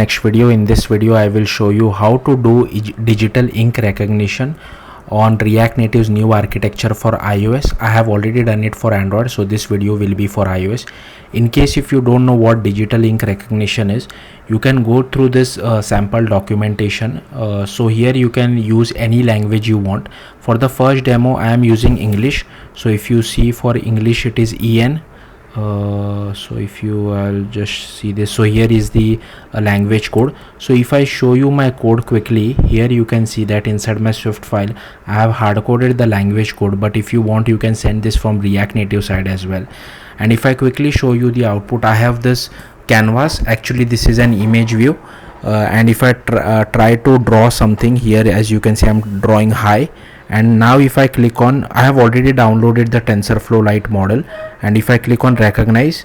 Next video. In this video I will show you how to do digital ink recognition on React Native's new architecture for iOS. I have already done it for Android, so this video will be for iOS. In case if you don't know what digital ink recognition is, you can go through this sample documentation. So here you can use any language you want. For the first demo I am using English, so if you see for English it is EN. So if you I'll just see this. So here is the language code. So if I show you my code quickly, here you can see that inside my Swift file I have hard coded the language code, but if you want you can send this from React Native side as well. And if I quickly show you the output, I have this canvas. Actually this is an image view, and if I try to draw something here, as you can see I'm drawing high. And now if I click on, I have already downloaded the TensorFlow Lite model, and if I click on recognize,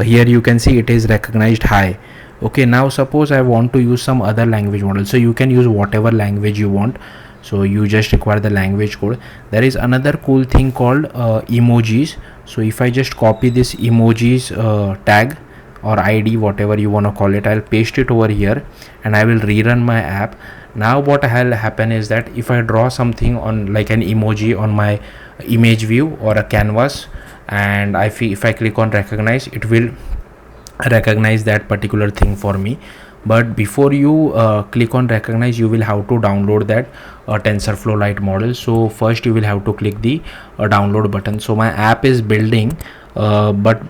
here you can see it is recognized high. Okay, now suppose I want to use some other language model, so you can use whatever language you want. So you just require the language code. There is another cool thing called emojis. So if I just copy this emojis tag or ID, whatever you want to call it, I'll paste it over here and I will rerun my app. Now what will happen is that if I draw something on like an emoji on my image view or a canvas, and if I click on recognize, it will recognize that particular thing for me. But before you click on recognize, you will have to download that TensorFlow Lite model. So first you will have to click the download button. So my app is building, but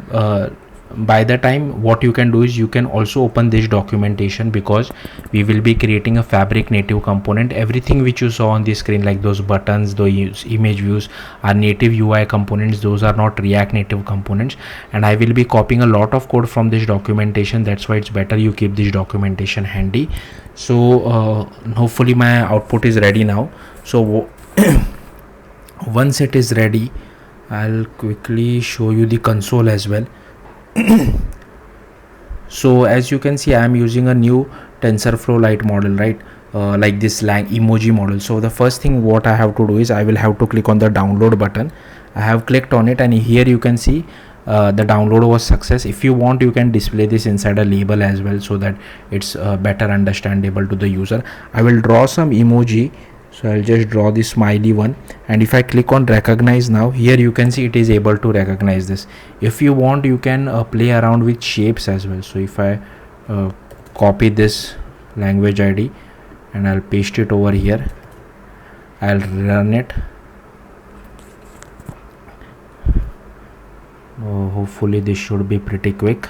by the time what you can do is you can also open this documentation, because we will be creating a Fabric native component. Everything which you saw on the screen, like those buttons, those image views, are native UI components. Those are not React Native components, and I will be copying a lot of code from this documentation. That's why it's better you keep this documentation handy. So hopefully my output is ready now. So once it is ready, I'll quickly show you the console as well. So as you can see I am using a new TensorFlow Lite model, right? Like this emoji model. So the first thing what I have to do is I will have to click on the download button. I have clicked on it, and here you can see the download was success. If you want you can display this inside a label as well, so that it's better understandable to the user. I will draw some emoji. So I'll just draw the smiley one, and if I click on recognize now, here you can see it is able to recognize this. If you want you can play around with shapes as well. So if I copy this language ID and I'll paste it over here, I'll run it. Hopefully this should be pretty quick.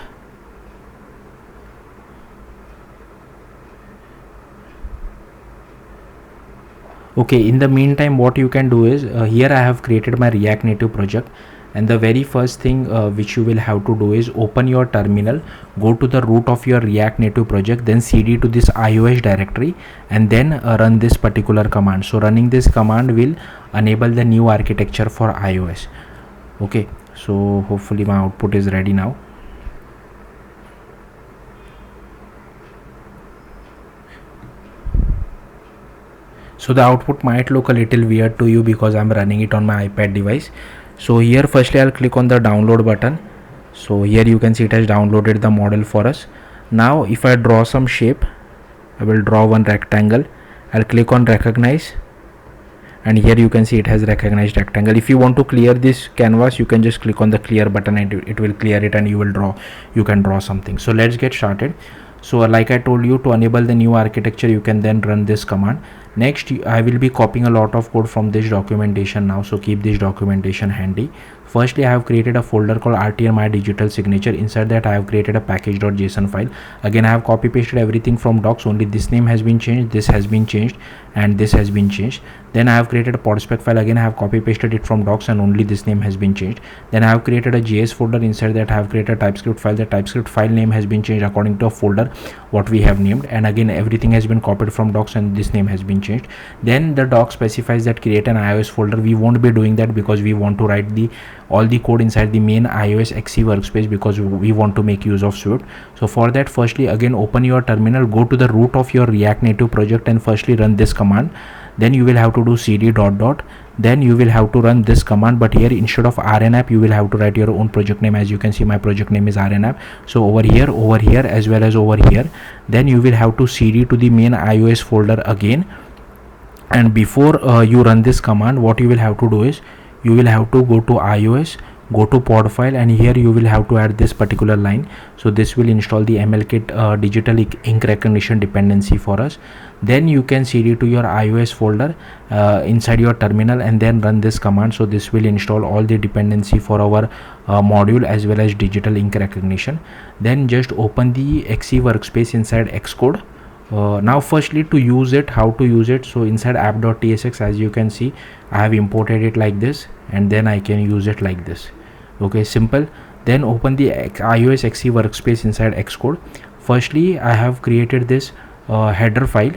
Okay, in the meantime what you can do is here I have created my React Native project, and the very first thing which you will have to do is open your terminal, go to the root of your React Native project, then cd to this iOS directory, and then run this particular command. So running this command will enable the new architecture for iOS. Okay, so hopefully my output is ready now. So the output might look a little weird to you because I'm running it on my iPad device. So here firstly I'll click on the download button. So here you can see it has downloaded the model for us. Now if I draw some shape, I will draw one rectangle. I'll click on recognize, and here you can see it has recognized rectangle. If you want to clear this canvas, you can just click on the clear button and it will clear it, and you can draw something. So let's get started. So like I told you, to enable the new architecture you can then run this command. Next I will be copying a lot of code from this documentation now, so keep this documentation handy. Firstly I have created a folder called RTR My Digital Signature. Inside that I have created a package.json file. Again I have copy pasted everything from docs, only this name has been changed, this has been changed, and this has been changed. Then I have created a podspec file. Again I have copy pasted it from docs, and only this name has been changed. Then I have created a JS folder. Inside that I have created a TypeScript file. The TypeScript file name has been changed according to a folder what we have named, and again everything has been copied from docs, and this name has been changed. Then the doc specifies that create an iOS folder. We won't be doing that because we want to write all the code inside the main iOS XE workspace, because we want to make use of Swift. So for that, firstly again open your terminal, go to the root of your React Native project, and firstly run this command. then you will have to do cd dot dot, then you will have to run this command, but here instead of rnapp you will have to write your own project name. As you can see, my project name is rnapp. So over here as well as over here, then you will have to cd to the main iOS folder again. And before you run this command, what you will have to do is you will have to go to iOS, go to pod file, and here you will have to add this particular line. So this will install the MLKit digital ink recognition dependency for us. Then you can cd to your iOS folder inside your terminal and then run this command. So this will install all the dependency for our module as well as digital ink recognition. Then just open the XE workspace inside Xcode. Now firstly, to use it, how to use it. So inside app.tsx, as you can see, I have imported it like this, and then I can use it like this. Okay, simple. Then open the iOS XE workspace inside Xcode. Firstly, I have created this header file.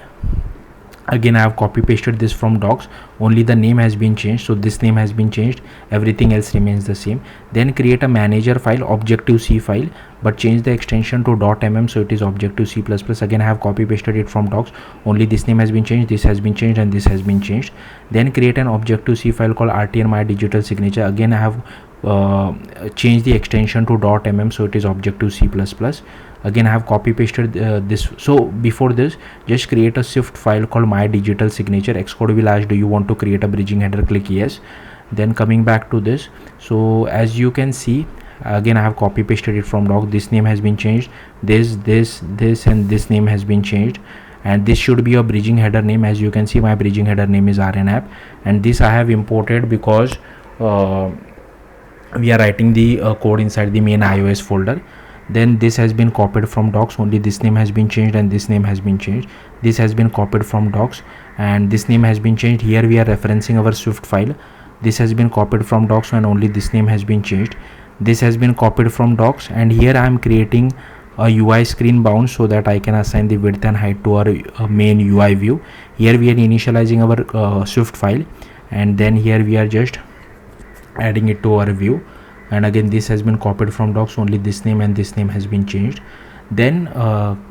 Again, I have copy pasted this from docs, only the name has been changed. So this name has been changed, everything else remains the same. Then create a manager file, Objective-C file, but change the extension to .mm, so it is Objective-C++. Again, I have copy pasted it from docs, only this name has been changed, this has been changed, and this has been changed. Then create an Objective-C file called RTN My Digital Signature. Again, I have changed the extension to .mm, so it is Objective-C++. Again, I have copy pasted this. So before this, just create a Swift file called My Digital Signature. Xcode will ask, do you want to create a bridging header? Click yes. Then coming back to this, so as you can see, again I have copy pasted it from doc. This name has been changed, this and this name has been changed, and this should be a bridging header name. As you can see, my bridging header name is rnapp, and this I have imported because we are writing the code inside the main iOS folder. Then this has been copied from docs, only this name has been changed and this name has been changed. This has been copied from docs and this name has been changed. Here we are referencing our Swift file. This has been copied from docs and only this name has been changed. This has been copied from docs, and here I am creating a UI screen bound so that I can assign the width and height to our main UI view. Here we are initializing our Swift file, and then here we are just adding it to our view. And again, this has been copied from docs, only this name and this name has been changed. Then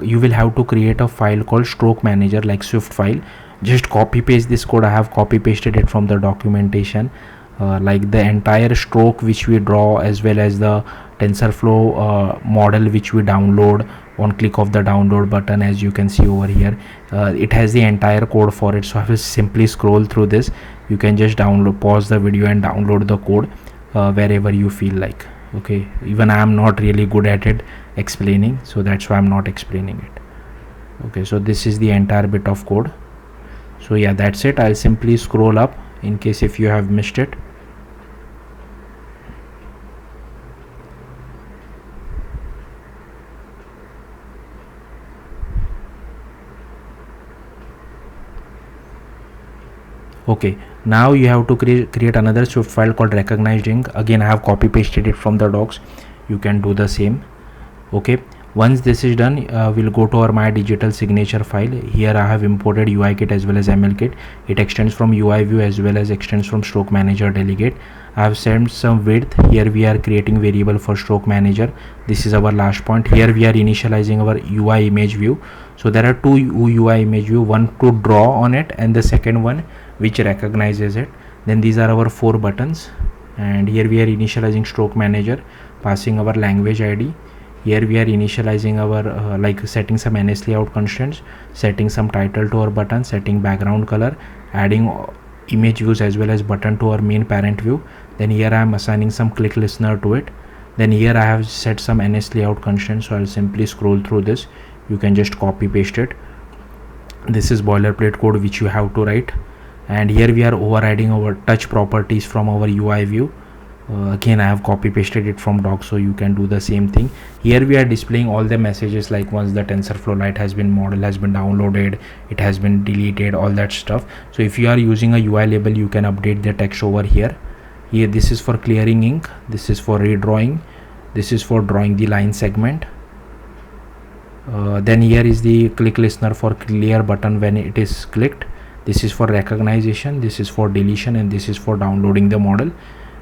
you will have to create a file called stroke manager, like Swift file. Just copy paste this code. I have copy pasted it from the documentation, like the entire stroke which we draw as well as the TensorFlow model which we download. On click of the download button, as you can see over here, it has the entire code for it. So I will simply scroll through this. You can just pause the video and download the code wherever you feel like. Okay, even I am not really good at it explaining, so that's why I'm not explaining it. Okay, so this is the entire bit of code. So yeah, that's it. I'll simply scroll up in case if you have missed it. Okay, now you have to create another Swift file called recognized ink. Again, I have copy pasted it from the docs. You can do the same. Okay, once this is done, we'll go to our My Digital Signature file. Here I have imported UIKit as well as MLKit. It extends from UI view as well as extends from Stroke Manager Delegate. I have set some width. Here we are creating variable for Stroke Manager. This is our last point. Here we are initializing our UI image view. So there are two UI image view, one to draw on it and the second one which recognizes it. Then these are our 4 buttons, and here we are initializing Stroke Manager, passing our language ID. Here we are initializing our like setting some NS layout constraints, setting some title to our button, setting background color, adding image views as well as button to our main parent view. Then here I am assigning some click listener to it. Then here I have set some NS layout constraints, so I'll simply scroll through this. You can just copy paste it. This is boilerplate code which you have to write. And here we are overriding our touch properties from our UI view. Again, I have copy pasted it from docs, so you can do the same thing. Here we are displaying all the messages, like once the TensorFlow Lite has been model has been downloaded, it has been deleted, all that stuff. So if you are using a UI label, you can update the text over here. Here this is for clearing ink, this is for redrawing, this is for drawing the line segment. Then here is the click listener for clear button when it is clicked. This is for recognition, this is for deletion, and this is for downloading the model.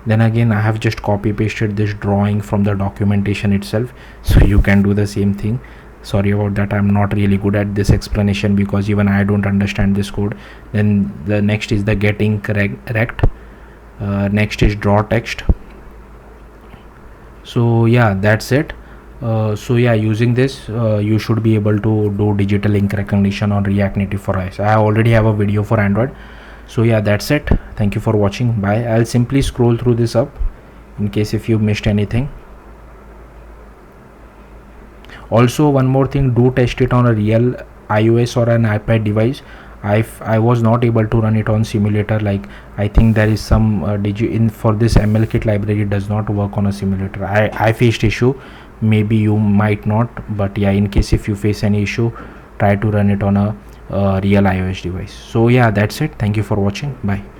Then again, I have just copy pasted this drawing from the documentation itself, so you can do the same thing. sorry about that, I'm not really good at this explanation because even I don't understand this code. Then the next is the get ink rect. Next is draw text. So yeah, that's it. So yeah, using this you should be able to do digital ink recognition on React Native for iOS. I already have a video for Android. So yeah, that's it. Thank you for watching. Bye. I'll simply scroll through this up in case if you missed anything. Also, one more thing, do test it on a real iOS or an iPad device. I was not able to run it on simulator. Like, I think there is some in for this MLKit library does not work on a simulator. I faced issue, maybe you might not, but yeah, in case if you face any issue, try to run it on a real iOS device. So yeah, that's it. Thank you for watching. Bye.